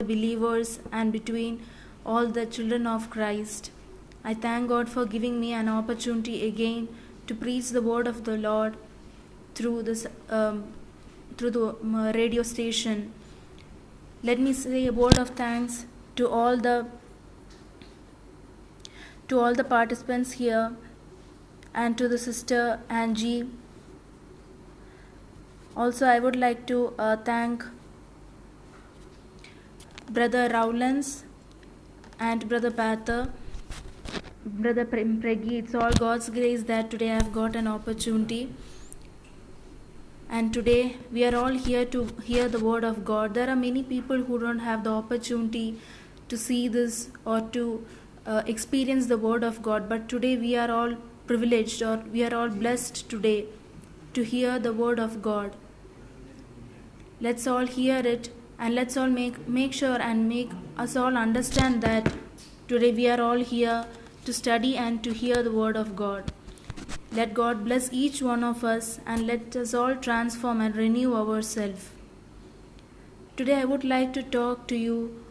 believers and between all the children of Christ. I thank God for giving me an opportunity again to preach the word of the Lord through the radio station. Let me say a word of thanks to all the participants here and to the sister Angie. Also, I would like to thank Brother Rowlands and Brother Pather, Brother Preggy. It's all God's grace that today I have got an opportunity. And today we are all here to hear the word of God. There are many people who don't have the opportunity to see this or to experience the word of God. But today we are all privileged, or we are all blessed today to hear the word of God. Let's all hear it, and let's all make sure and make us all understand that today we are all here to study and to hear the word of God. Let God bless each one of us, and let us all transform and renew ourselves. Today I would like to talk to you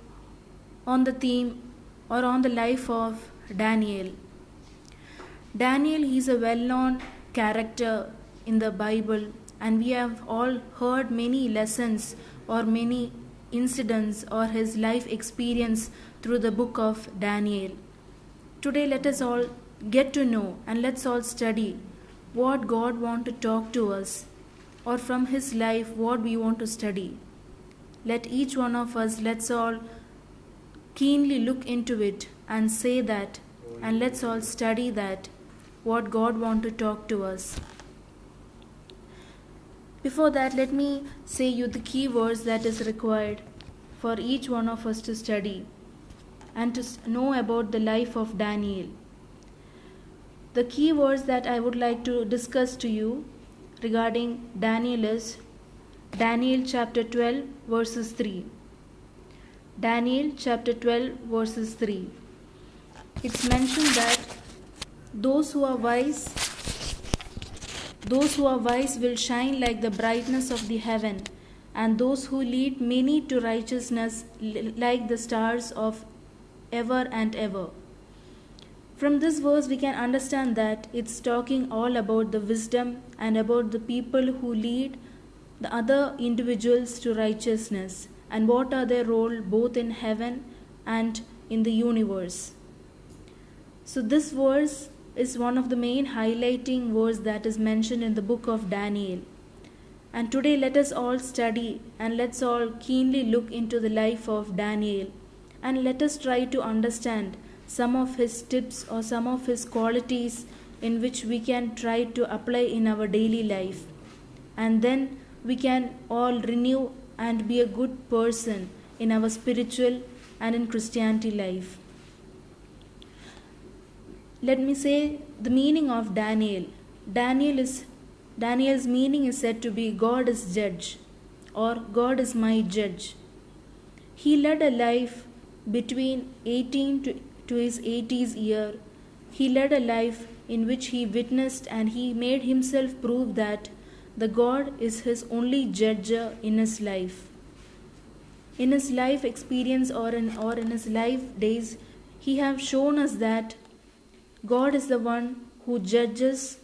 on the theme or on the life of Daniel. Daniel is a well-known character in the Bible, and we have all heard many lessons or many incidents or his life experience through the book of Daniel. Today let us all get to know and let's all study what God wants to talk to us, or from his life what we want to study. Let each one of us, let's all keenly look into it and say that, and let's all study that what God wants to talk to us. Before that, let me say you the key words that is required for each one of us to study and to know about the life of Daniel. The key words that I would like to discuss to you regarding Daniel is Daniel chapter 12 verses 3. Daniel chapter 12 verses 3. It's mentioned that those who are wise will shine like the brightness of the heaven, and those who lead many to righteousness like the stars of ever and ever. From this verse we can understand that it's talking all about the wisdom and about the people who lead the other individuals to righteousness, and what are their role both in heaven and in the universe. So this verse is one of the main highlighting verse that is mentioned in the book of Daniel. And today let us all study and let's all keenly look into the life of Daniel, and let us try to understand some of his tips or some of his qualities in which we can try to apply in our daily life. And then we can all renew and be a good person in our spiritual and in Christianity life. Let me say the meaning of Daniel. Daniel's meaning is said to be God is judge, or God is my judge. He led a life between 18 to his 80s year. He led a life in which he witnessed and he made himself prove that the God is his only judge in his life. In his life experience or in his life days, he have shown us that God is the one who judges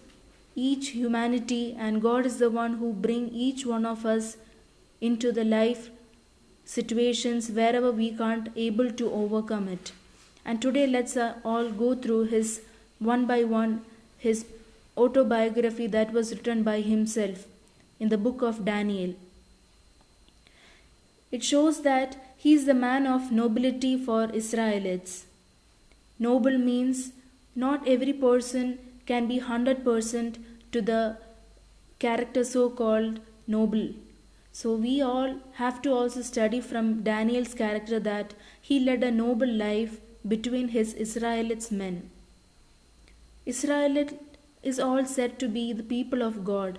each humanity, and God is the one who bring each one of us into the life situations wherever we can't able to overcome it. And today let's all go through his one by one his autobiography that was written by himself in the book of Daniel. It shows that he is the man of nobility for Israelites. Noble means not every person can be 100% to the character so called noble. So we all have to also study from Daniel's character that he led a noble life between his Israelites men. Israelite is all said to be the people of God.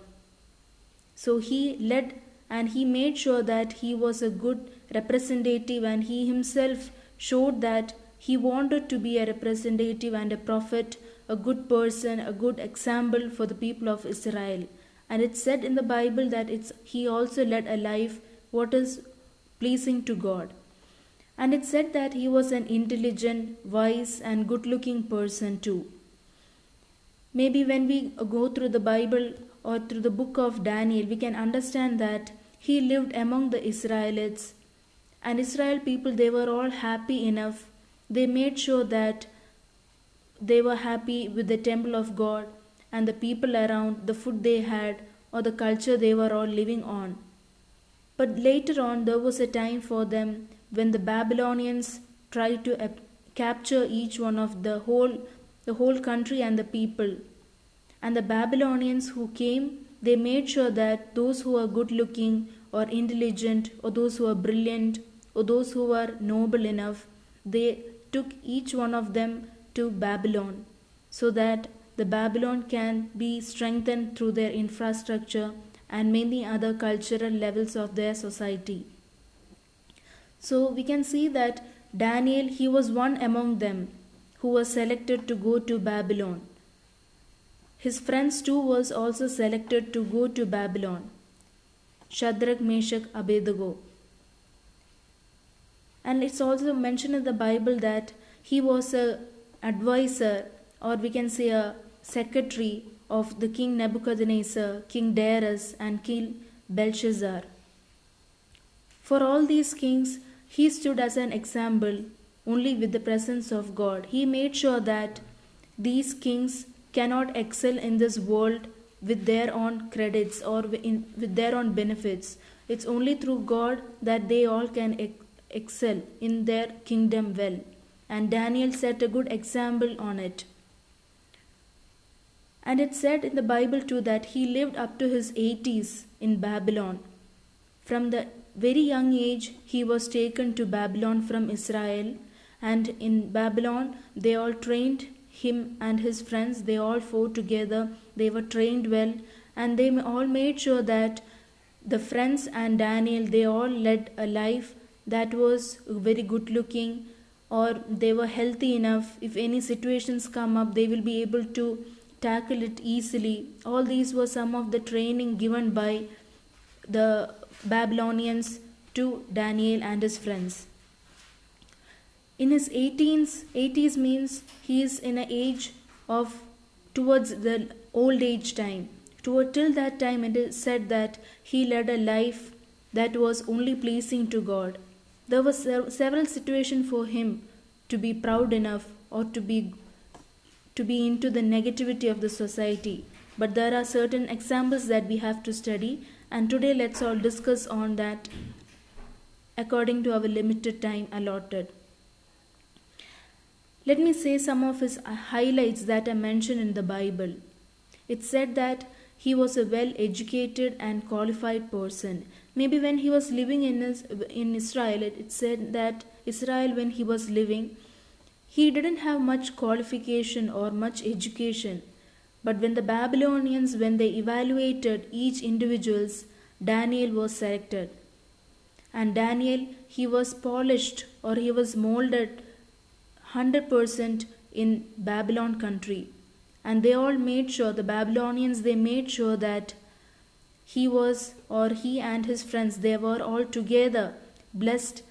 So he led and he made sure that he was a good representative, and he himself showed that he wanted to be a representative and a prophet, a good person, a good example for the people of Israel. And it's said in the Bible that he also led a life what is pleasing to God. And it said that he was an intelligent, wise, and good looking person too. Maybe when we go through the Bible or through the book of Daniel, we can understand that he lived among the Israelites, and Israel people, they were all happy enough. They made sure that they were happy with the temple of God and the people around, the food they had, or the culture they were all living on. But later on, there was a time for them when the Babylonians tried to capture each one of the whole country and the people. And the Babylonians who came, they made sure that those who are good looking or intelligent or those who are brilliant or those who are noble enough, they took each one of them to Babylon, so that the Babylon can be strengthened through their infrastructure and many other cultural levels of their society. So we can see that Daniel, he was one among them who was selected to go to Babylon. His friends too was also selected to go to Babylon. Shadrach, Meshach, Abednego. And it's also mentioned in the Bible that he was a advisor, or we can say a secretary of the King Nebuchadnezzar, King Darius, and King Belshazzar. For all these kings, he stood as an example only with the presence of God. He made sure that these kings cannot excel in this world with their own credits or with their own benefits. It's only through God that they all can excel in their kingdom well. And Daniel set a good example on it. And it said in the Bible too that he lived up to his 80s in Babylon. From the very young age, he was taken to Babylon from Israel, and in Babylon, they all trained him and his friends. They all fought together, they were trained well, and they all made sure that the friends and Daniel, they all led a life that was very good looking, or they were healthy enough. If any situations come up, they will be able to tackle it easily. All these were some of the training given by the Babylonians to Daniel and his friends. In his 80s means he is in an age of towards the old age time. Till that time, it is said that he led a life that was only pleasing to God. There were several situations for him to be proud enough or to be into the negativity of the society. But there are certain examples that we have to study, and today let's all discuss on that according to our limited time allotted. Let me say some of his highlights that are mentioned in the Bible. It said that he was a well-educated and qualified person. Maybe when he was living in Israel, it said that Israel, when he was living, he didn't have much qualification or much education. But when the Babylonians, when they evaluated each individuals, Daniel was selected. And Daniel, he was polished or he was molded 100% in Babylon country. And they all made sure, the Babylonians, they made sure that he and his friends, they were all together blessed,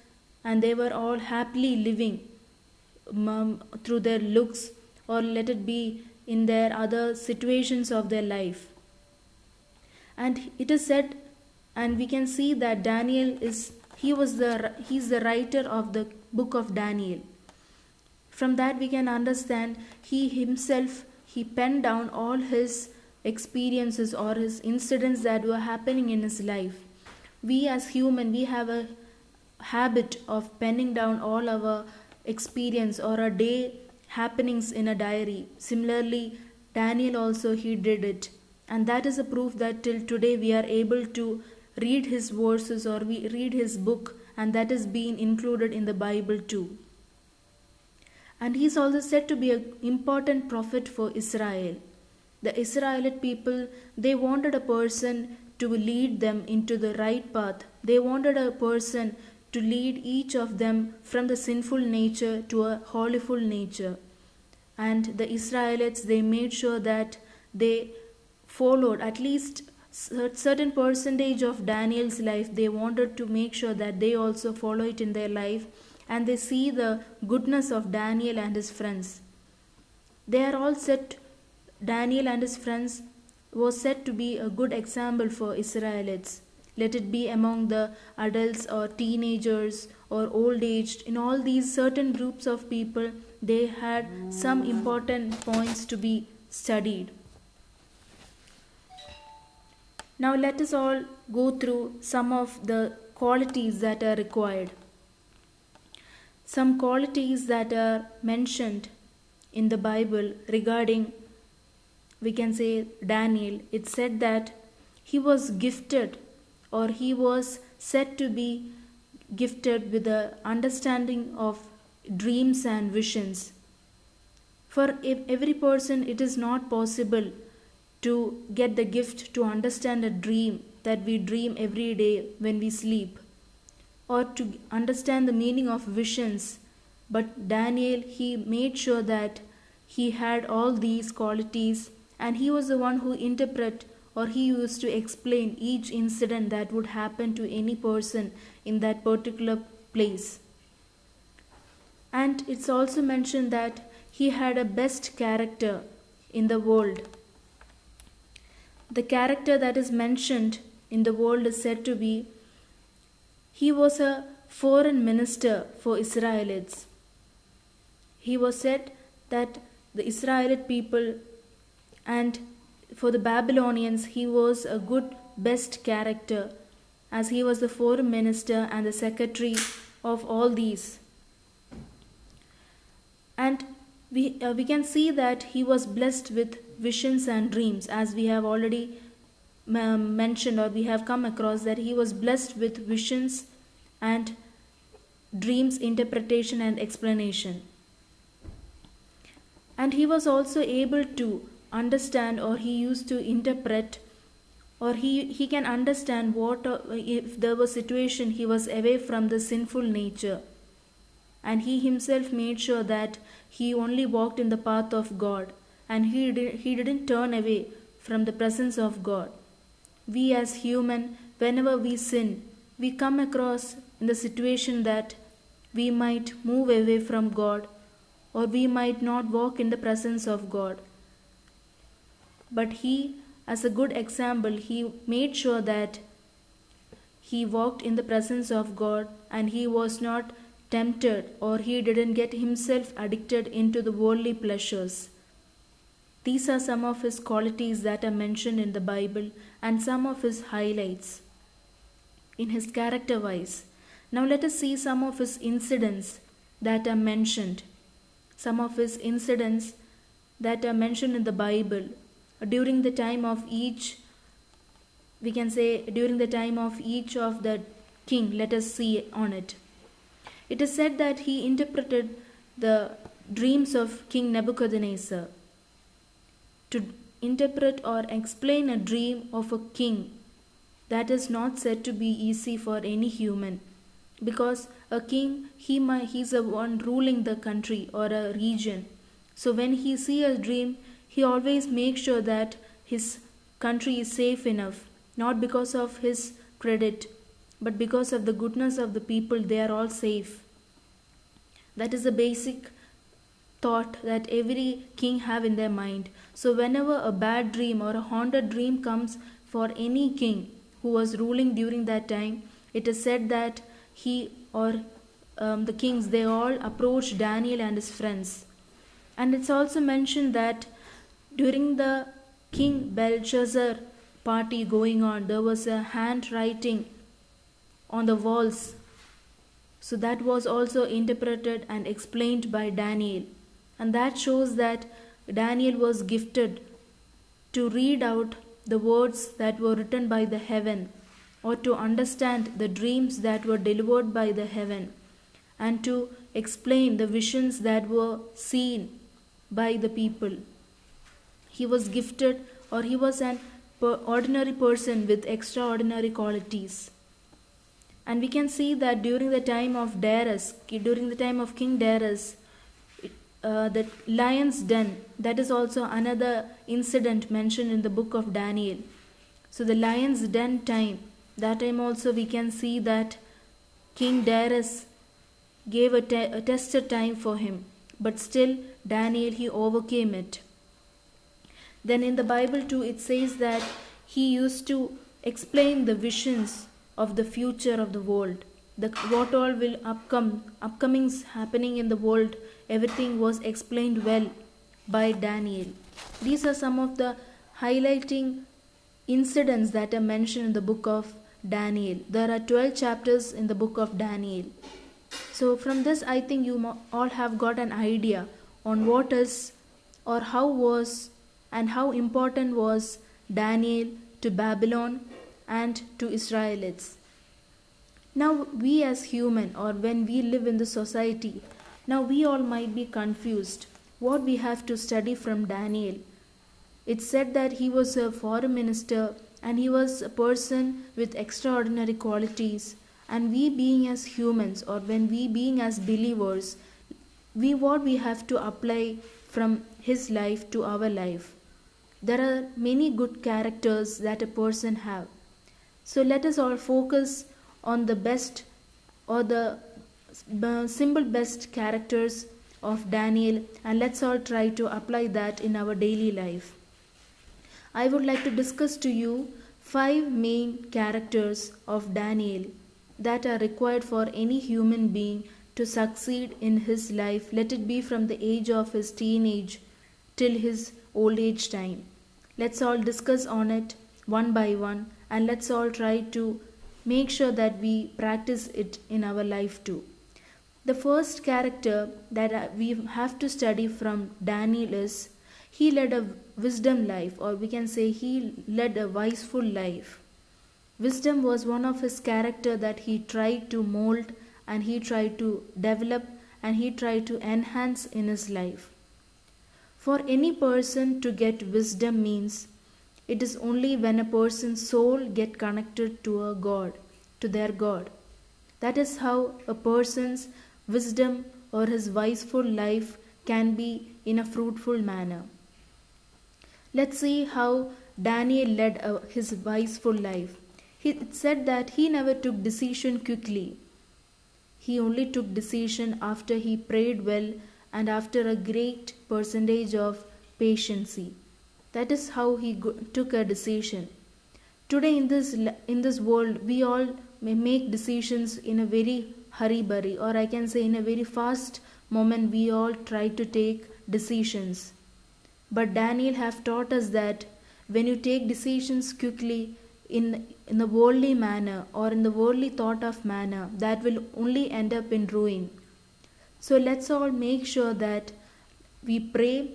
and they were all happily living through their looks, or let it be in their other situations of their life. And it is said, and we can see that Daniel he's the writer of the book of Daniel. From that we can understand he penned down all his experiences or his incidents that were happening in his life. We as human, we have a habit of penning down all our experience or a day happenings in a diary. Similarly, Daniel also, he did it. And that is a proof that till today we are able to read his verses or we read his book, and that is being included in the Bible too. And he is also said to be an important prophet for Israel. The Israelite people, they wanted a person to lead them into the right path. They wanted a person to lead each of them from the sinful nature to a holyful nature. And the Israelites, they made sure that they followed at least certain percentage of Daniel's life. They wanted to make sure that they also follow it in their life, and they see the goodness of Daniel and his friends. They are all set, Daniel and his friends was said to be a good example for Israelites. Let it be among the adults or teenagers or old aged, in all these certain groups of people, they had some important points to be studied. Now let us all go through some of the qualities that are required. Some qualities that are mentioned in the Bible regarding, we can say, Daniel. It said that he was gifted, or he was said to be gifted with the understanding of dreams and visions. For every person, it is not possible to get the gift to understand a dream that we dream every day when we sleep, or to understand the meaning of visions. But Daniel, he made sure that he had all these qualities, and he was the one who interpret, or he used to explain each incident that would happen to any person in that particular place. And it's also mentioned that he had a best character in the world. The character that is mentioned in the world is said to be, he was a foreign minister for Israelites. He was said that the Israelite people, and for the Babylonians, he was a good best character, as he was the foreign minister and the secretary of all these. And we can see that he was blessed with visions and dreams, as we have already mentioned, or we have come across that he was blessed with visions and dreams interpretation and explanation. And he was also able to understand, or he used to interpret, or he can understand what if there was situation he was away from the sinful nature, and he himself made sure that he only walked in the path of God, and he didn't turn away from the presence of God. We as human, whenever we sin, we come across in the situation that we might move away from God, or we might not walk in the presence of God. But he, as a good example, he made sure that he walked in the presence of God, and he was not tempted, or he didn't get himself addicted into the worldly pleasures. These are some of his qualities that are mentioned in the Bible, and some of his highlights in his character wise. Now let us see some of his incidents that are mentioned. Some of his incidents that are mentioned in the Bible during the time of each, we can say, during the time of each of the king. Let us see on it. It is said that he interpreted the dreams of King Nebuchadnezzar. To interpret or explain a dream of a king, that is not said to be easy for any human, because a king, he's the one ruling the country or a region. So when he sees a dream, he always makes sure that his country is safe enough, not because of his credit, but because of the goodness of the people. They are all safe. That is the basic thought that every king have in their mind. So whenever a bad dream or a haunted dream comes for any king who was ruling during that time, it is said that he or the kings, they all approached Daniel and his friends. And it's also mentioned that during the King Belshazzar party going on, there was a handwriting on the walls. So that was also interpreted and explained by Daniel. And that shows that Daniel was gifted to read out the words that were written by the heaven, or to understand the dreams that were delivered by the heaven, and to explain the visions that were seen by the people. He was gifted, or he was an ordinary person with extraordinary qualities. And we can see that during the time of Darius, during the time of King Darius, the lion's den, that is also another incident mentioned in the book of Daniel. So the lion's den time, that time also we can see that King Darius, gave a tested time for him, but still Daniel he overcame it. Then in the Bible too it says that he used to explain the visions of the future of the world. What all will upcomings happening in the world, everything was explained well by Daniel. These are some of the highlighting incidents that are mentioned in the book of Daniel. There are 12 chapters in the book of Daniel. So from this I think you all have got an idea on what is or how was and how important was Daniel to Babylon and to Israelites. Now we as human, or when we live in the society, now we all might be confused what we have to study from Daniel. It's said that he was a foreign minister and he was a person with extraordinary qualities, and we being as humans, or when we being as believers, what we have to apply from his life to our life. There are many good characters that a person have. So let us all focus on the best or the simple best characters of Daniel, and let's all try to apply that in our daily life. I would like to discuss to you 5 main characters of Daniel that are required for any human being to succeed in his life, let it be from the age of his teenage till his old age time. Let's all discuss on it one by one, and let's all try to make sure that we practice it in our life too. The first character that we have to study from Daniel is he led a wisdom life, or we can say he led a wiseful life. Wisdom was one of his character that he tried to mold and he tried to develop and he tried to enhance in his life. For any person to get wisdom means it is only when a person's soul get connected to a God, to their God. That is how a person's wisdom or his wiseful life can be in a fruitful manner. Let's see how Daniel led his wiseful life. It said that he never took decision quickly. He only took decision after he prayed well and after a great percentage of patience. That is how he took a decision. Today in this world, we all may make decisions in a very hurry-burry, or I can say in a very fast moment we all try to take decisions. But Daniel have taught us that when you take decisions quickly in the worldly manner or in the worldly thought of manner, that will only end up in ruin. So let's all make sure that we pray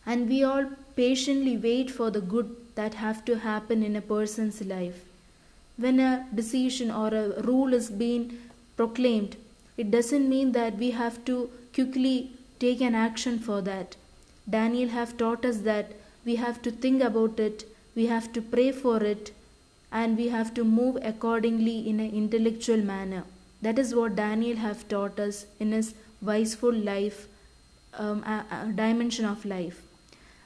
and we all patiently wait for the good that have to happen in a person's life. When a decision or a rule is being proclaimed, it doesn't mean that we have to quickly take an action for that. Daniel have taught us that we have to think about it, we have to pray for it, and we have to move accordingly in an intellectual manner. That is what Daniel have taught us in his wiseful life, dimension of life.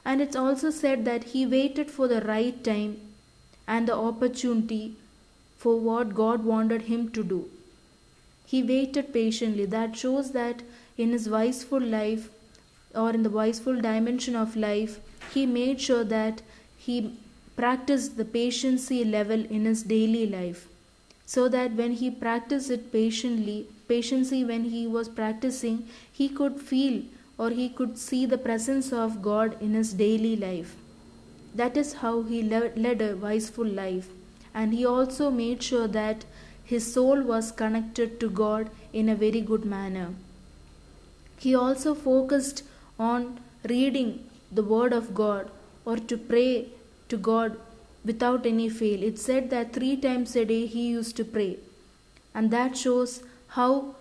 And it's also said that he waited for the right time and the opportunity for what God wanted him to do. He waited patiently. That shows that in his wiseful life or in the wiseful dimension of life, he made sure that he practiced the patiency level in his daily life, so that when he practiced it patiently when he was practicing, he could feel or he could see the presence of God in his daily life. That is how he led a wiseful life. And he also made sure that his soul was connected to God in a very good manner. He also focused on reading the word of God or to pray to God without any fail. It said that 3 times a day he used to pray. And that shows how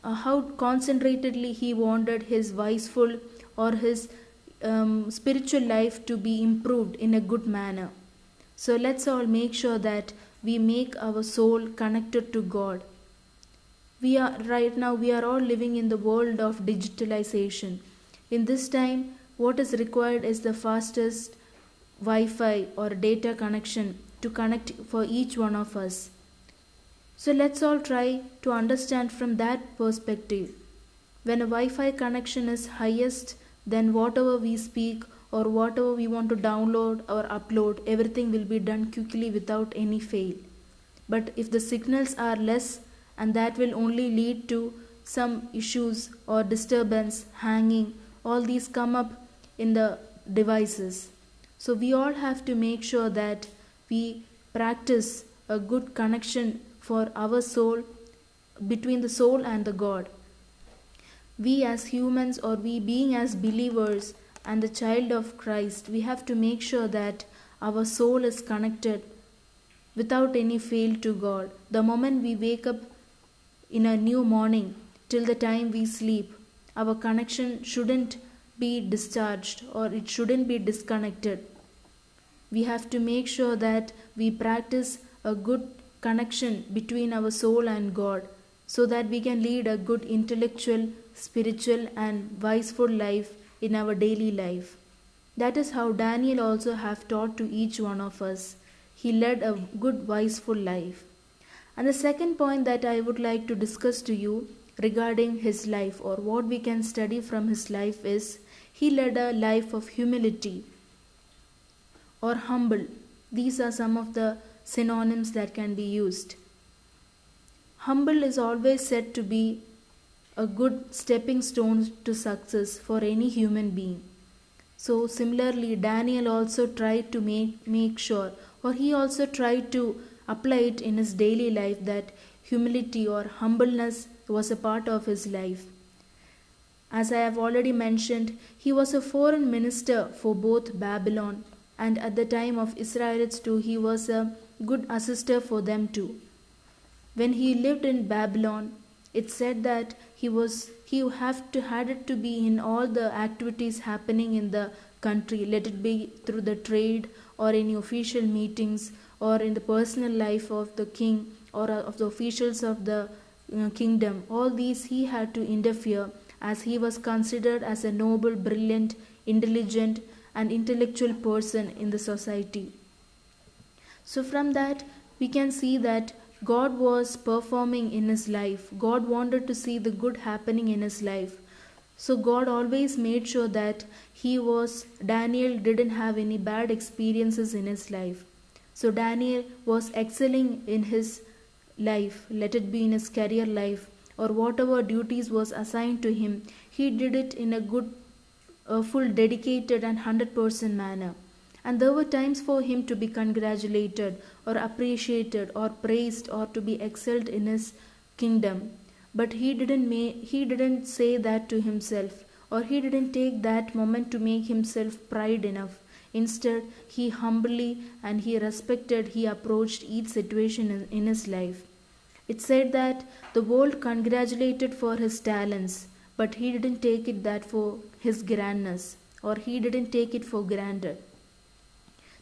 concentratedly he wanted his wiseful or his spiritual life to be improved in a good manner. So let's all make sure that we make our soul connected to God. Right now we are all living in the world of digitalization. In this time, what is required is the fastest Wi-Fi or data connection to connect for each one of us. So let's all try to understand from that perspective. When a Wi-Fi connection is highest, then whatever we speak or whatever we want to download or upload, everything will be done quickly without any fail. But if the signals are less, and that will only lead to some issues or disturbance, hanging, all these come up in the devices. So we all have to make sure that we practice a good connection for our soul, between the soul and the God. We as humans, or we being as believers and the child of Christ, we have to make sure that our soul is connected without any fail to God. The moment we wake up in a new morning till the time we sleep, our connection shouldn't be discharged or it shouldn't be disconnected. We have to make sure that we practice a good connection between our soul and God, so that we can lead a good intellectual, spiritual, and wiseful life in our daily life. That is how Daniel also have taught to each one of us. He led a good, wiseful life. And the second point that I would like to discuss to you regarding his life, or what we can study from his life, is he led a life of humility or humble. These are some of the synonyms that can be used. Humble is always said to be a good stepping stone to success for any human being. So similarly, Daniel also tried to make sure, or he also tried to apply it in his daily life, that humility or humbleness was a part of his life. As I have already mentioned, he was a foreign minister for both Babylon, and at the time of Israelites too, he was a good assister for them too. When he lived in Babylon, it said that he had it to be in all the activities happening in the country, let it be through the trade or any official meetings or in the personal life of the king or of the officials of the kingdom. All these he had to interfere, as he was considered as a noble, brilliant, intelligent, and intellectual person in the society. So from that we can see that God was performing in his life. God wanted to see the good happening in his life. So God always made sure that Daniel didn't have any bad experiences in his life. So Daniel was excelling in his life, let it be in his career life or whatever duties was assigned to him. He did it in a good, full, dedicated and 100% manner. And there were times for him to be congratulated or appreciated or praised or to be excelled in his kingdom. But he didn't say that to himself, or he didn't take that moment to make himself pride enough. Instead, he humbly and he approached each situation in his life. It said that the world congratulated for his talents, but he didn't take it that for his grandness, or he didn't take it for granted.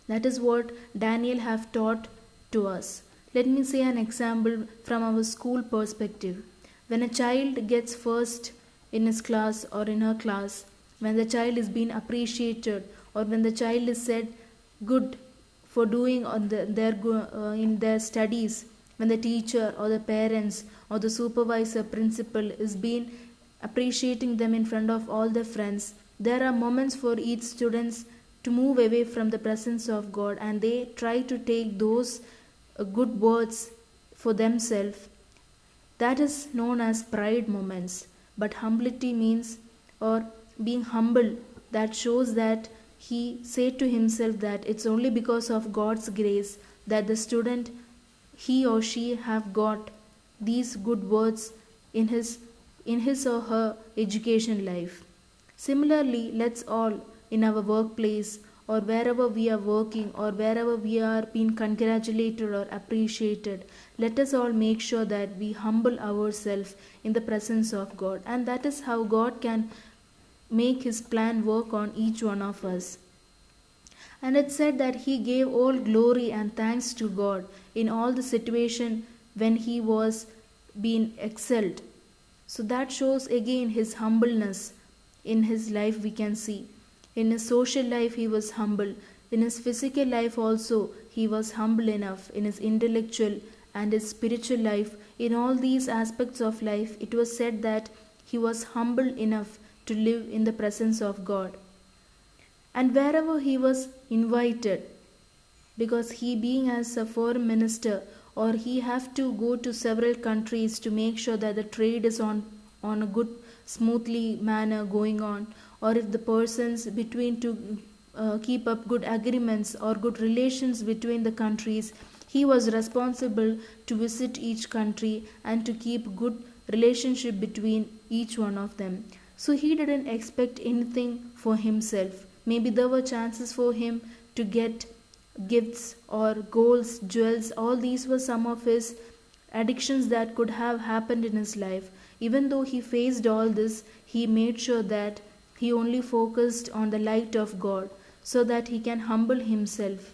That is what Daniel have taught to us. Let me say an example from our school perspective. When a child gets first in his class or in her class, when the child is being appreciated, or when the child is said good for doing in their studies, when the teacher or the parents or the supervisor, principal is being appreciating them in front of all their friends, there are moments for each students to move away from the presence of God, and they try to take those good words for themselves. That is known as pride moments. But humility means, or being humble, that shows that he said to himself that it's only because of God's grace that the student, he or she, have got these good words in his or her education life. Similarly, let's all in our workplace or wherever we are working or wherever we are being congratulated or appreciated, let us all make sure that we humble ourselves in the presence of God, and that is how God can make his plan work on each one of us. And it said that he gave all glory and thanks to God in all the situation when he was being excelled. So that shows again his humbleness in his life, we can see. In his social life he was humble. In his physical life also he was humble enough. In his intellectual and his spiritual life, in all these aspects of life, it was said that he was humble enough to live in the presence of God. And wherever he was invited, because he being as a foreign minister, or he have to go to several countries to make sure that the trade is on a good smoothly manner going on, or if the persons between to keep up good agreements or good relations between the countries, he was responsible to visit each country and to keep good relationship between each one of them. So he didn't expect anything for himself. Maybe there were chances for him to get gifts or golds, jewels, all these were some of his addictions that could have happened in his life. Even though he faced all this, he made sure that he only focused on the light of God so that he can humble himself.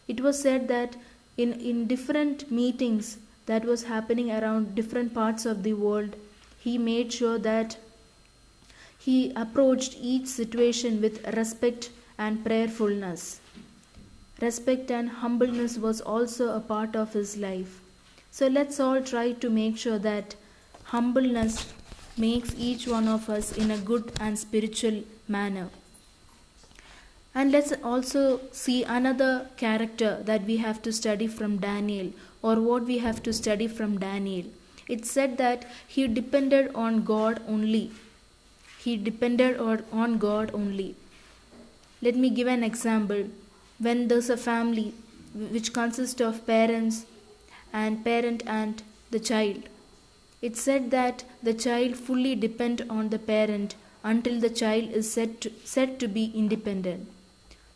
It was said that in different meetings that was happening around different parts of the world, he made sure that he approached each situation with respect and prayerfulness. Respect and humbleness was also a part of his life. So let's all try to make sure that humbleness makes each one of us in a good and spiritual manner. And let's also see another character that we have to study from Daniel, or what we have to study from Daniel. It said that he depended on God only. He depended on God only. Let me give an example. When there's a family which consists of parent and the child, it's said that the child fully depends on the parent until the child is set to be independent.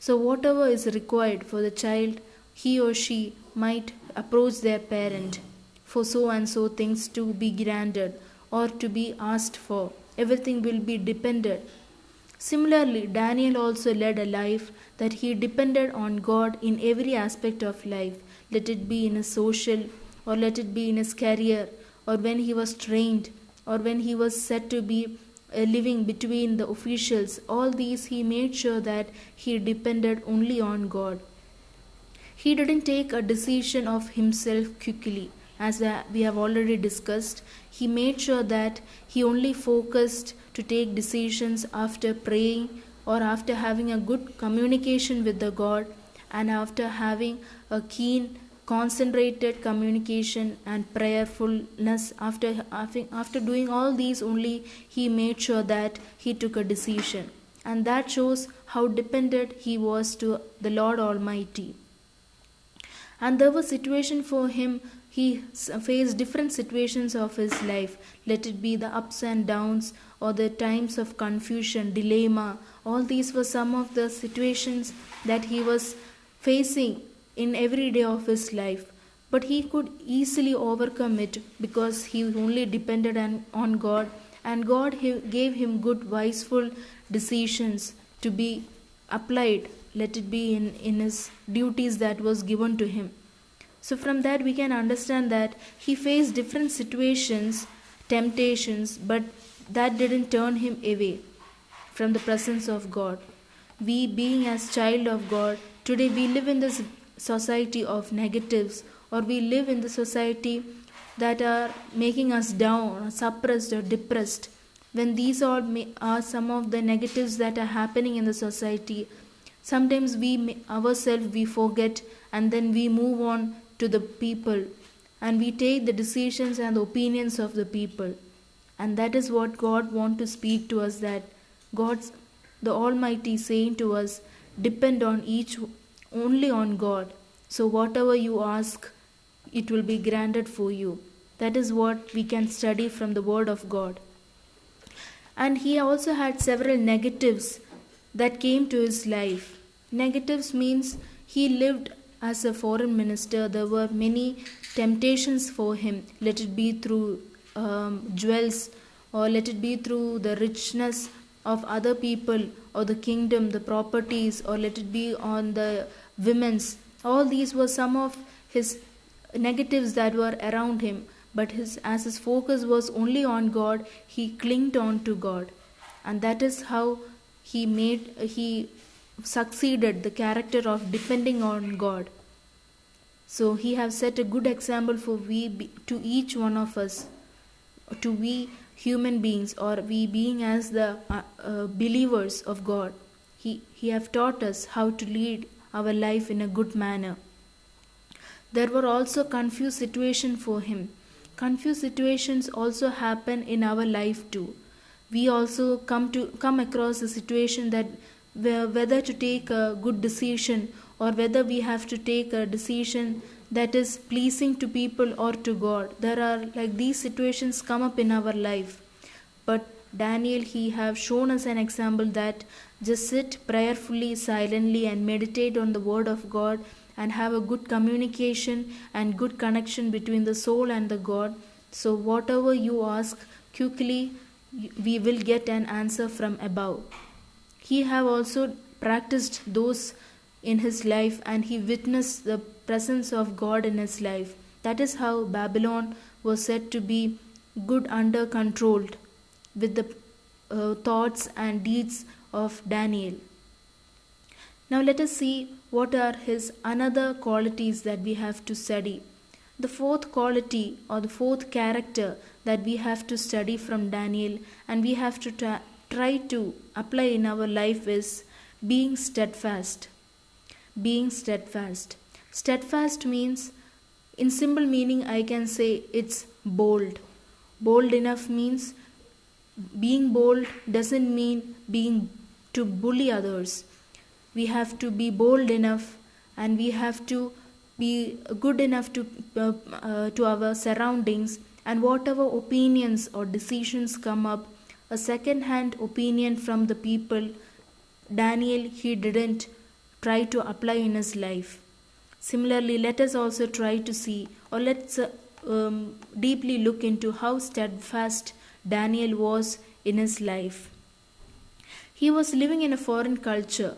So whatever is required for the child, he or she might approach their parent for so and so things to be granted or to be asked for. Everything will be dependent. Similarly, Daniel also led a life that he depended on God in every aspect of life, let it be in his social, or let it be in his career, or when he was trained, or when he was said to be living between the officials. All these he made sure that he depended only on God. He didn't take a decision of himself quickly, as we have already discussed. He made sure that he only focused to take decisions after praying, or after having a good communication with the God, and after having a keen concentrated communication and prayerfulness. After doing all these only, he made sure that he took a decision, and that shows how dependent he was to the Lord Almighty. And there was situation for him. He faced different situations of his life, let it be the ups and downs or the times of confusion, dilemma. All these were some of the situations that he was facing in every day of his life. But he could easily overcome it because he only depended on God, and God gave him good, wiseful decisions to be applied, let it be in his duties that was given to him. So from that we can understand that he faced different situations, temptations, but that didn't turn him away from the presence of God. We being as child of God, today we live in this society of negatives, or we live in the society that are making us down, or suppressed or depressed. When these all are some of the negatives that are happening in the society, sometimes we forget, and then we move on to the people, and we take the decisions and the opinions of the people. And that is what God wants to speak to us, that God's the Almighty saying to us, depend on only on God. So whatever you ask, it will be granted for you. That is what we can study from the Word of God. And he also had several negatives that came to his life. Negatives means he lived as a foreign minister. There were many temptations for him, let it be through jewels, or let it be through the richness of other people, or the kingdom, the properties, or let it be on the women's. All these were some of his negatives that were around him. But as his focus was only on God, he clinged on to God, and that is how he succeeded the character of depending on God. So he have set a good example for to each one of us, to we human beings, or we being as the believers of God. He have taught us how to lead our life in a good manner. There were also confused situations for him. Confused situations also happen in our life too. We also come across a situation that whether to take a good decision, or whether we have to take a decision that is pleasing to people or to God. There are like these situations come up in our life. But Daniel, he have shown us an example that just sit prayerfully, silently, and meditate on the word of God, and have a good communication and good connection between the soul and the God. So whatever you ask, quickly we will get an answer from above. He have also practiced those in his life, and he witnessed the presence of God in his life. That is how Babylon was said to be good under controlled with the thoughts and deeds of Daniel. Now let us see what are his another qualities that we have to study. The fourth quality or the fourth character that we have to study from Daniel, and we have to try to apply in our life, is being steadfast. Being steadfast. Steadfast means, in simple meaning, I can say it's bold. Bold enough means, being bold doesn't mean being to bully others. We have to be bold enough, and we have to be good enough to our surroundings, and whatever opinions or decisions come up, a second hand opinion from the people, Daniel, he didn't try to apply in his life. Similarly, let us also try to see, or let's deeply look into how steadfast Daniel was in his life. He was living in a foreign culture.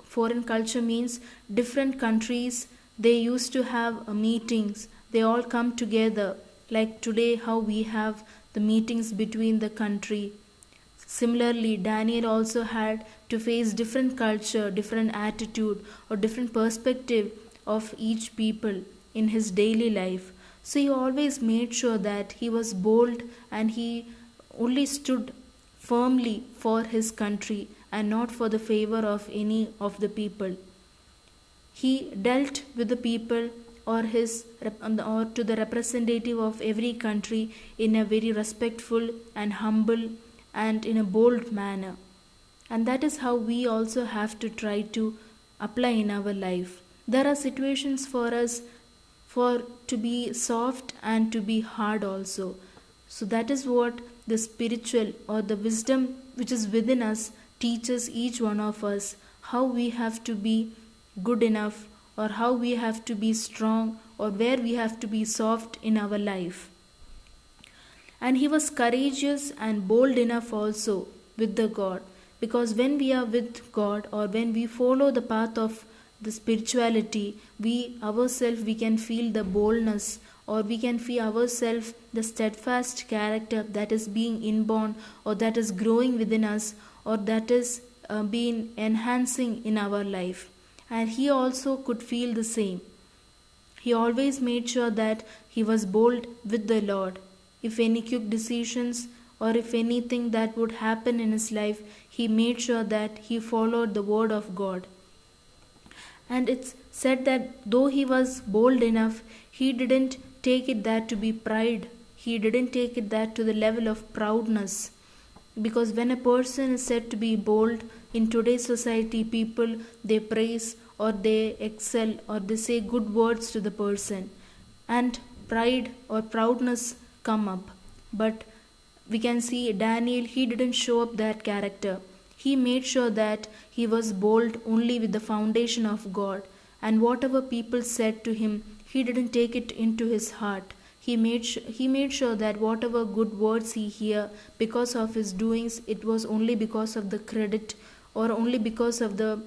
Foreign culture means different countries, they used to have meetings, they all come together, like today how we have the meetings between the country. Similarly, Daniel also had to face different culture, different attitude, or different perspective of each people in his daily life. So he always made sure that he was bold, and he only stood firmly for his country and not for the favor of any of the people. He dealt with the people, or to the representative of every country, in a very respectful and humble and in a bold manner. And that is how we also have to try to apply in our life. There are situations for us for to be soft and to be hard also. So that is what the spiritual or the wisdom which is within us teaches each one of us, how we have to be good enough, or how we have to be strong, or where we have to be soft in our life. And he was courageous and bold enough also with the God, because when we are with God, or when we follow the path of the spirituality, we ourselves, we can feel the boldness, or we can feel ourselves the steadfast character that is being inborn, or that is growing within us, or that is being enhancing in our life. And he also could feel the same. He always made sure that he was bold with the Lord. If any quick decisions, or if anything that would happen in his life, he made sure that he followed the word of God. And it's said that though he was bold enough, he didn't take it that to be pride. He didn't take it that to the level of proudness. Because when a person is said to be bold, in today's society, people, they praise, or they excel, or they say good words to the person, and pride or proudness come up. But we can see Daniel, he didn't show up that character. He made sure that he was bold only with the foundation of God, and whatever people said to him, he didn't take it into his heart. He made sure that whatever good words he hear because of his doings, it was only because of the credit, or only because of the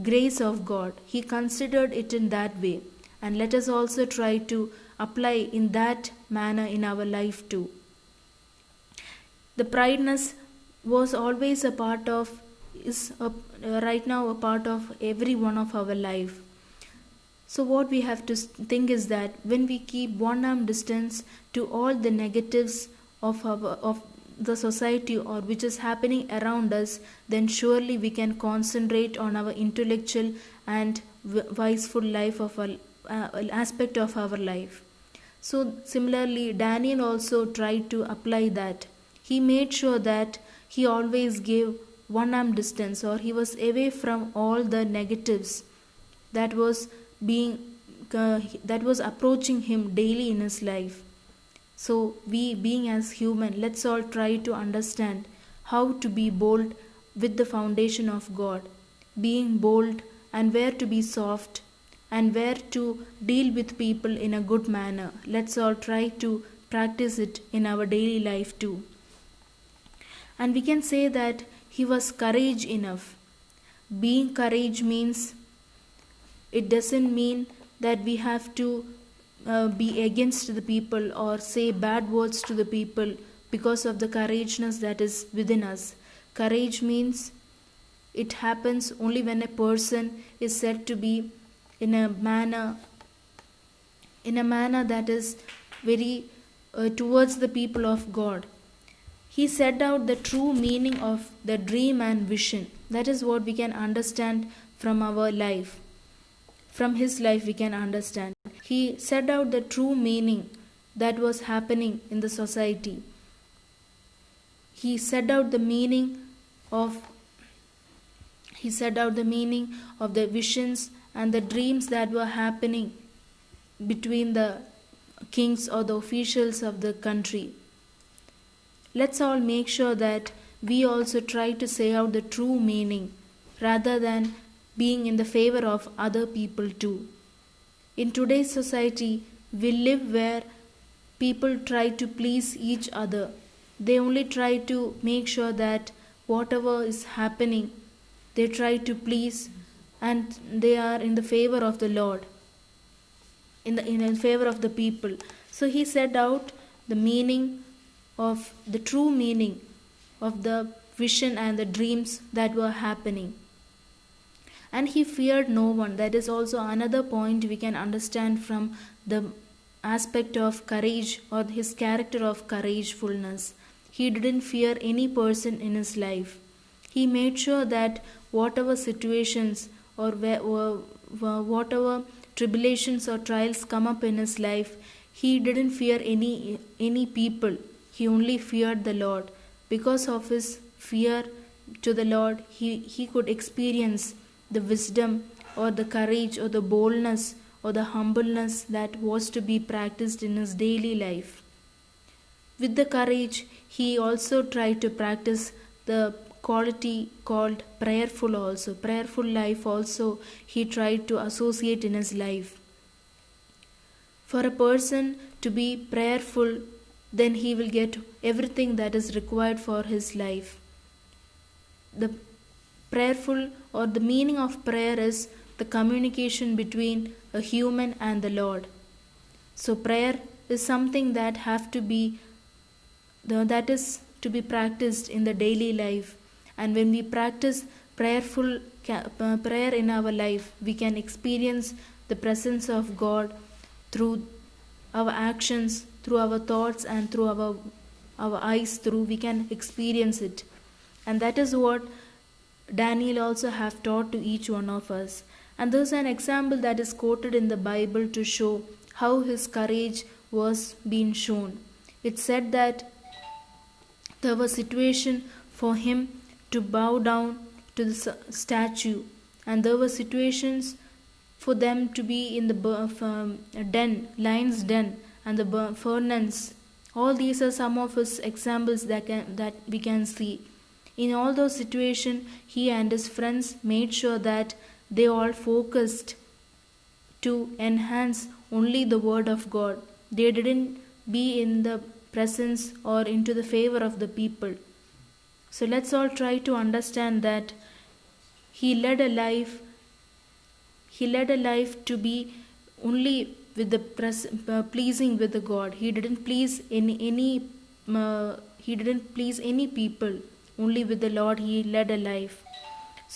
grace of God. He considered it in that way. And let us also try to apply in that manner in our life too. The prideness was always a part of, right now a part of every one of our life. So what we have to think is that when we keep one arm distance to all the negatives of the society or which is happening around us, then surely we can concentrate on our intellectual and wiseful life of our aspect of our life. So similarly, Daniel also tried to apply that. He made sure that he always gave one arm distance, or he was away from all the negatives that was being that was approaching him daily in his life. So we being as human, let's all try to understand how to be bold with the foundation of God, being bold and where to be soft and where to deal with people in a good manner. Let's all try to practice it in our daily life too. And we can say that he was courage enough. Being courage means, it doesn't mean that we have to be against the people or say bad words to the people because of the courageousness that is within us. Courage means it happens only when a person is said to be in a manner that is very towards the people of God. He set out the true meaning of the dream and vision. That is what we can understand from our life. From his life we can understand. He set out the true meaning that was happening in the society. He set out the meaning of the visions and the dreams that were happening between the kings or the officials of the country. Let's all make sure that we also try to say out the true meaning rather than being in the favor of other people too. In today's society, we live where people try to please each other. They only try to make sure that whatever is happening, they try to please, and they are in the favor of the Lord, in favor of the people. So he set out the meaning of the true meaning of the vision and the dreams that were happening. And he feared no one. That is also another point we can understand from the aspect of courage or his character of couragefulness. He didn't fear any person in his life. He made sure that whatever situations or whatever tribulations or trials come up in his life, he didn't fear any people. He only feared the Lord. Because of his fear to the Lord, he could experience the wisdom or the courage or the boldness or the humbleness that was to be practiced in his daily life. With the courage, he also tried to practice the quality called prayerful also. Prayerful life also he tried to associate in his life. For a person to be prayerful, then he will get everything that is required for his life. The prayerful or the meaning of prayer is the communication between a human and the Lord. So prayer is something that is to be practiced in the daily life. And when we practice prayer in our life, we can experience the presence of God through our actions, through our thoughts, and through our eyes. We can experience it. And that is what Daniel also have taught to each one of us. And there's an example that is quoted in the Bible to show how his courage was being shown. It said that there was a situation for him to bow down to the statue, and there were situations for them to be in the lion's den, and the furnace. All these are some of his examples that we can see. In all those situations, he and his friends made sure that they all focused to enhance only the word of God. They didn't be in the presence or into the favor of the people. So let's all try to understand that he led a life to be only with the pleasing with the God. He didn't please any people. Only with the Lord he led a life.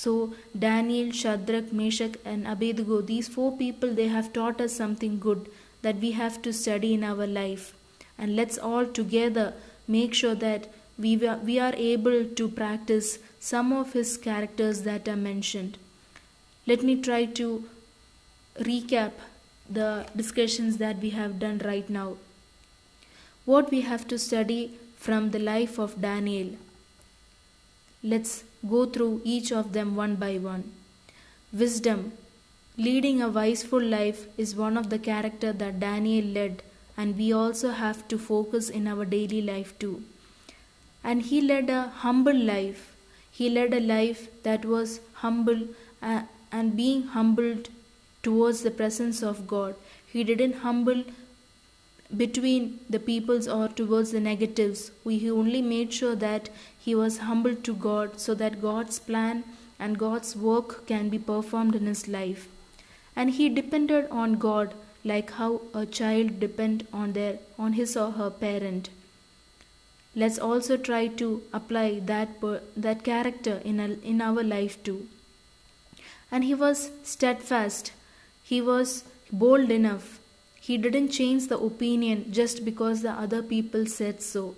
So Daniel, Shadrach, Meshach, and Abednego, these four people, they have taught us something good that we have to study in our life. And let's all together make sure that we are able to practice some of his characters that are mentioned. Let me try to recap the discussions that we have done right now. What we have to study from the life of Daniel. Let's go through each of them one by one. Wisdom. Leading a wiseful life is one of the character that Daniel led, and we also have to focus in our daily life too. And he led a humble life. He led a life that was humble and being humbled towards the presence of God. He didn't humble between the peoples or towards the negatives. He only made sure that he was humble to God so that God's plan and God's work can be performed in his life. And he depended on God like how a child depends on his or her parent. Let's also try to apply that character in our life too. And he was steadfast. He was bold enough. He didn't change the opinion just because the other people said so.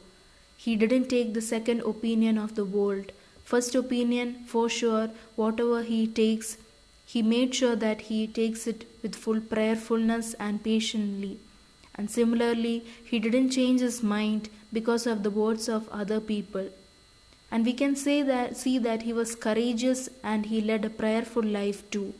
He didn't take the second opinion of the world. First opinion, for sure, whatever he takes, he made sure that he takes it with full prayerfulness and patiently. And similarly, he didn't change his mind because of the words of other people. And we can see that he was courageous and he led a prayerful life too.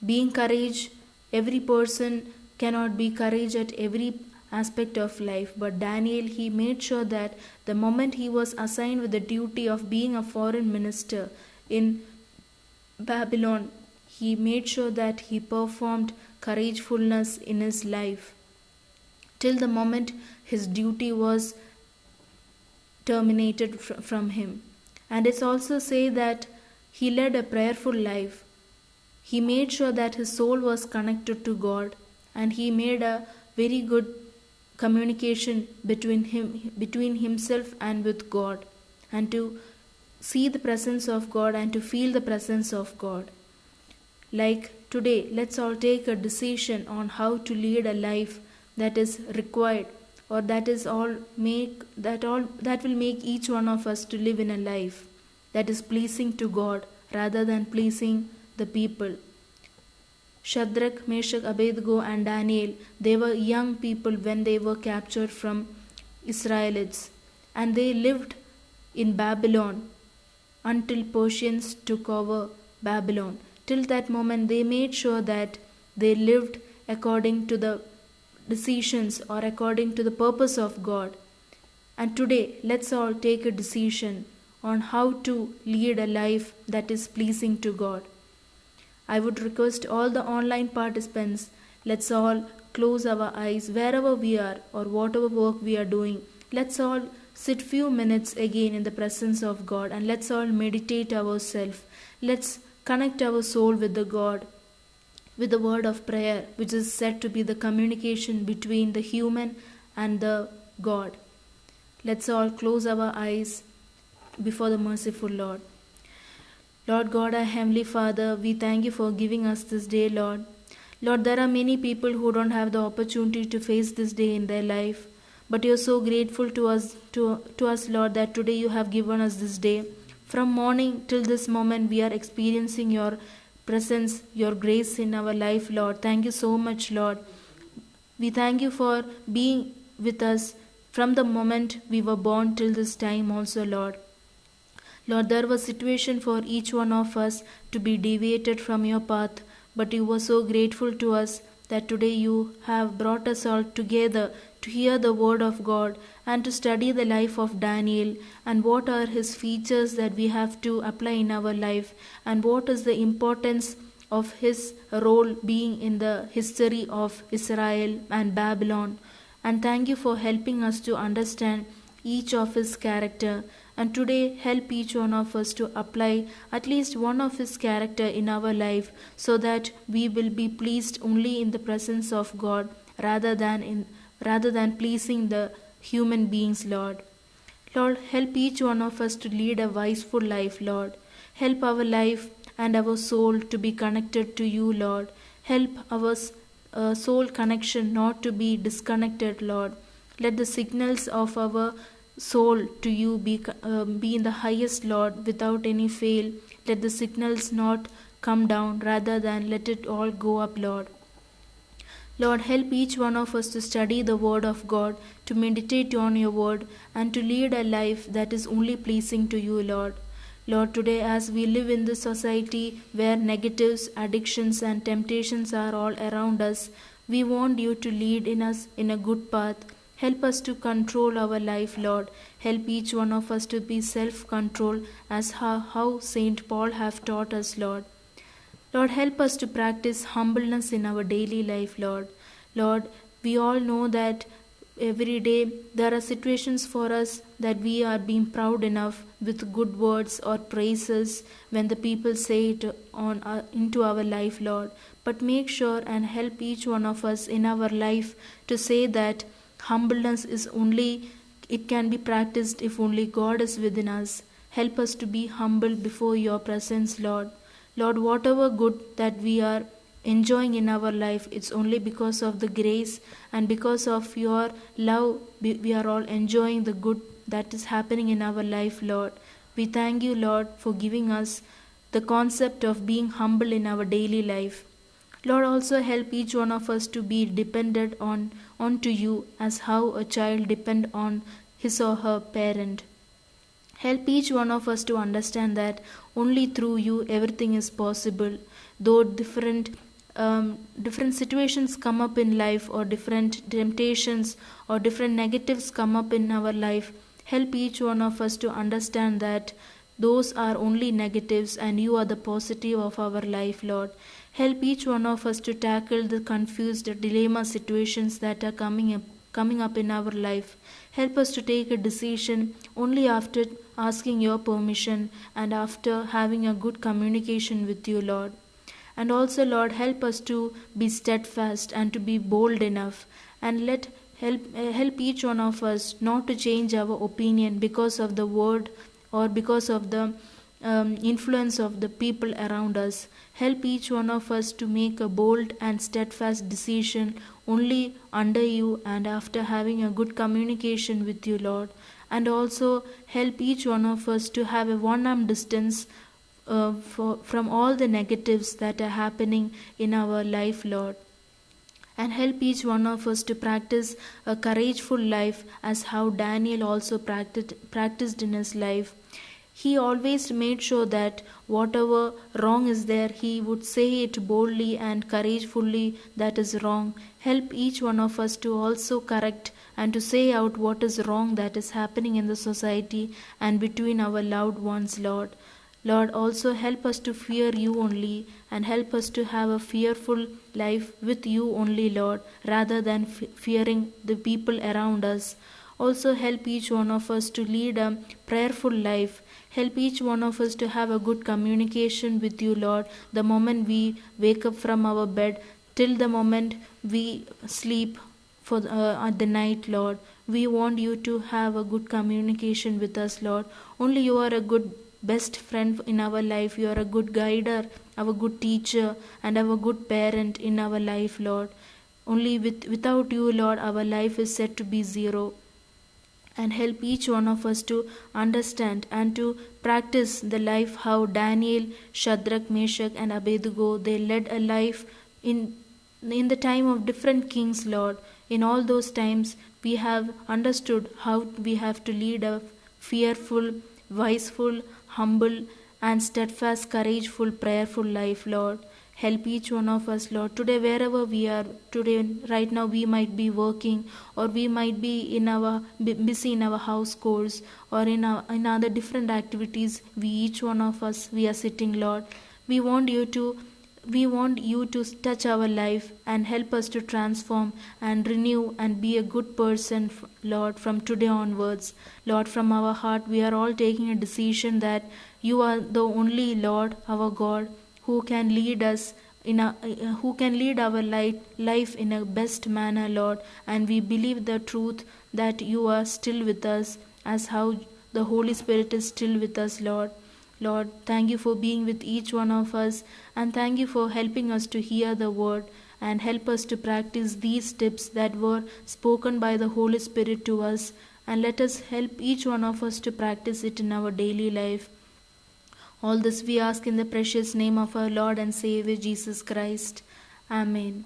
Being courage, every person cannot be courage at every aspect of life, but Daniel, he made sure that the moment he was assigned with the duty of being a foreign minister in Babylon, he made sure that he performed couragefulness in his life till the moment his duty was terminated from him. And it's also say that he led a prayerful life. He made sure that his soul was connected to God, and he made a very good communication between himself and with God, and to see the presence of God and to feel the presence of God. Like today, let's all take a decision on how to lead a life that is required, or that will make each one of us to live in a life that is pleasing to God rather than pleasing the people. Shadrach, Meshach, Abednego, and Daniel, they were young people when they were captured from Israelites, and they lived in Babylon until Persians took over Babylon. Till that moment, they made sure that they lived according to the decisions or according to the purpose of God. And today, let's all take a decision on how to lead a life that is pleasing to God. I would request all the online participants, let's all close our eyes wherever we are or whatever work we are doing. Let's all sit few minutes again in the presence of God, and let's all meditate ourselves. Let's connect our soul with the God, with the word of prayer, which is said to be the communication between the human and the God. Let's all close our eyes before the merciful Lord. Lord God, our Heavenly Father, we thank you for giving us this day, Lord. Lord, there are many people who don't have the opportunity to face this day in their life, but you're so grateful to us, Lord, that today you have given us this day. From morning till this moment, we are experiencing your presence, your grace in our life, Lord. Thank you so much, Lord. We thank you for being with us from the moment we were born till this time also, Lord. Lord, there was situation for each one of us to be deviated from your path, but you were so grateful to us that today you have brought us all together to hear the word of God and to study the life of Daniel, and what are his features that we have to apply in our life, and what is the importance of his role being in the history of Israel and Babylon. And thank you for helping us to understand each of his character. And today help each one of us to apply at least one of his character in our life, so that we will be pleased only in the presence of God rather than pleasing the human beings, Lord. Lord, help each one of us to lead a wiseful life, Lord. Help our life and our soul to be connected to you, Lord. Help our soul connection not to be disconnected, Lord. Let the signals of our soul to you be in the highest, Lord, without any fail. Let the signals not come down, rather than let it all go up, Lord. Lord, help each one of us to study the Word of God, to meditate on your Word, and to lead a life that is only pleasing to you, Lord. Lord, today as we live in this society where negatives, addictions, and temptations are all around us, we want you to lead in us in a good path. Help us to control our life, Lord. Help each one of us to be self-control as how Saint Paul have taught us, Lord. Lord, help us to practice humbleness in our daily life, Lord. Lord, we all know that every day there are situations for us that we are being proud enough with good words or praises when the people say it into our life, Lord. But make sure and help each one of us in our life to say that humbleness is only, it can be practiced if only God is within us. Help us to be humble before your presence, Lord. Lord, whatever good that we are enjoying in our life, it's only because of the grace and because of your love we are all enjoying the good that is happening in our life, Lord. We thank you, Lord, for giving us the concept of being humble in our daily life. Lord, also help each one of us to be dependent onto you as how a child depend on his or her parent. Help each one of us to understand that only through you everything is possible. Though different situations come up in life, or different temptations or different negatives come up in our life, help each one of us to understand that those are only negatives and you are the positive of our life, Lord. Help each one of us to tackle the confused dilemma situations that are coming up in our life. Help us to take a decision only after asking your permission and after having a good communication with you, Lord. And also, Lord, help us to be steadfast and to be bold enough, and help each one of us not to change our opinion because of the word or because of the influence of the people around us. Help each one of us to make a bold and steadfast decision only under you and after having a good communication with you, Lord. And also help each one of us to have a one-arm distance from all the negatives that are happening in our life, Lord. And help each one of us to practice a courageful life as how Daniel also practiced in his life. He always made sure that whatever wrong is there, he would say it boldly and couragefully that is wrong. Help each one of us to also correct and to say out what is wrong that is happening in the society and between our loved ones, Lord. Lord, also help us to fear you only, and help us to have a fearful life with you only, Lord, rather than fearing the people around us. Also help each one of us to lead a prayerful life. Help each one of us to have a good communication with you, Lord, the moment we wake up from our bed till the moment we sleep at the night, Lord. We want you to have a good communication with us, Lord. Only you are a good best friend in our life. You are a good guider, our good teacher, and our good parent in our life, Lord. Only without you, Lord, our life is said to be zero. And help each one of us to understand and to practice the life how Daniel, Shadrach, Meshach, and Abednego, they led a life in the time of different kings, Lord. In all those times, we have understood how we have to lead a fearful, wiseful, humble, and steadfast, courageful, prayerful life, Lord. Help each one of us, Lord. Today, wherever we are, today, right now, we might be working, or we might be busy in our house chores, or in other different activities. Each one of us, we are sitting, Lord. We want you to touch our life and help us to transform and renew and be a good person, Lord, from today onwards. Lord, from our heart, we are all taking a decision that you are the only Lord, our God, who can lead us who can lead our life in a best manner, Lord. And we believe the truth that you are still with us, as how the Holy Spirit is still with us, Lord. Lord, thank you for being with each one of us, and thank you for helping us to hear the word and help us to practice these tips that were spoken by the Holy Spirit to us, and let us help each one of us to practice it in our daily life. All this we ask in the precious name of our Lord and Savior Jesus Christ. Amen.